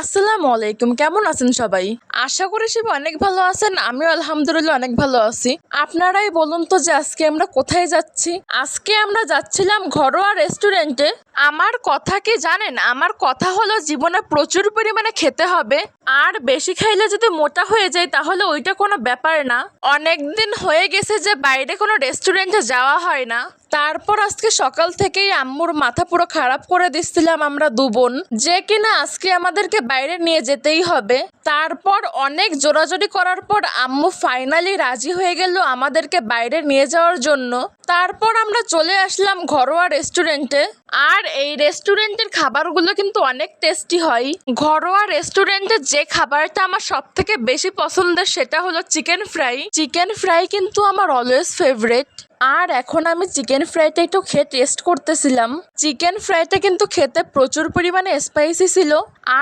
আসসালামু আলাইকুম, কেমন আছেন সবাই? আশা করি সবাই অনেক ভালো আছেন। আমিও আলহামদুলিল্লাহ অনেক ভালো আছি। আপনারাই বলুন তো যে আজকে আমরা কোথায় যাচ্ছি? আজকে আমরা যাচ্ছিলাম ঘরোয়া রেস্টুরেন্টে। আমার কথা কি জানেন? আমার কথা হলো জীবনে প্রচুর পরিমাণে খেতে হবে, আর বেশি খাইলে যদি মোটা হয়ে যায় তাহলে ওইটা কোনো ব্যাপার না। অনেক দিন হয়ে গেছে যে বাইরে কোনো রেস্টুরেন্টে যাওয়া হয় না। তারপর আজকে সকাল থেকেই আম্মুর মাথা পুরো খারাপ করে দিচ্ছিলাম আমরা দু বোন, যে কিনা আজকে আমাদেরকে বাইরে নিয়ে যেতেই হবে। তারপর অনেক জোরাজোরি করার পর আম্মু ফাইনালি রাজি হয়ে গেল আমাদেরকে বাইরে নিয়ে যাওয়ার জন্য। তারপর আমরা চলে আসলাম ঘরোয়া রেস্টুরেন্টে। আর এই রেস্টুরেন্টের খাবারগুলো কিন্তু অনেক টেস্টি হয়। ঘরোয়া রেস্টুরেন্টের যে খাবারটা আমার সব থেকে বেশি পছন্দের সেটা হলো চিকেন ফ্রাই। চিকেন ফ্রাই কিন্তু আমার অলওয়েজ ফেভারিট। আর এখন আমি চিকেন ফ্রাইটা একটু খেয়ে টেস্ট করতেছিলাম। চিকেন ফ্রাইটা কিন্তু খেতে প্রচুর পরিমাণে স্পাইসি ছিল।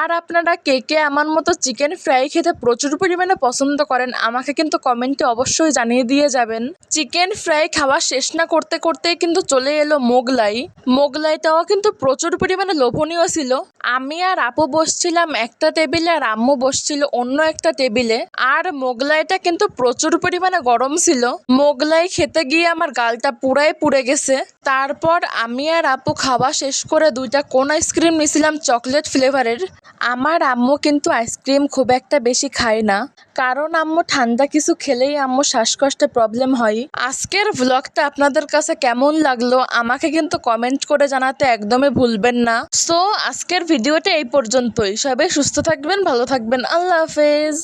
আর আপনারা কে কে আমার মতো চিকেন ফ্রাই খেতে প্রচুর পরিমাণে পছন্দ করেন আমাকে কিন্তু কমেন্টে অবশ্যই জানিয়ে দিয়ে যাবেন। চিকেন ফ্রাই খাওয়া শেষ না করতে করতেই কিন্তু চলে এলো মোগলাই। মোগলাইটাও কিন্তু প্রচুর পরিমাণে লোভনীয় ছিল। আমি আর আপু বসছিলাম একটা টেবিলে, আর আম্মু বসছিল অন্য একটা টেবিলে। আর মোগলাইটা কিন্তু প্রচুর পরিমাণে গরম ছিল। মোগলাই খেতে গিয়ে আমার গালটা পুরাই পুড়ে গেছে। তারপর আমি আর আপু খাওয়া শেষ করে দুইটা কোন আইসক্রিম নিয়েছিলাম চকলেট ফ্লেভারের। আমার আম্মু কিন্তু আইসক্রিম খুব একটা বেশি খায় না, কারণ আম্মু ঠান্ডা কিছু খেলেই আম্মু শ্বাসকষ্টে প্রবলেম হয়। আজকের ভ্লগটা আপনাদের কাছে কেমন লাগলো আমাকে কিন্তু কমেন্ট করে জানাতে একদমই ভুলবেন না। সো আজকের ভিডিওটা এই পর্যন্তই। সবাই সুস্থ থাকবেন, ভালো থাকবেন। আল্লাহ হাফেজ।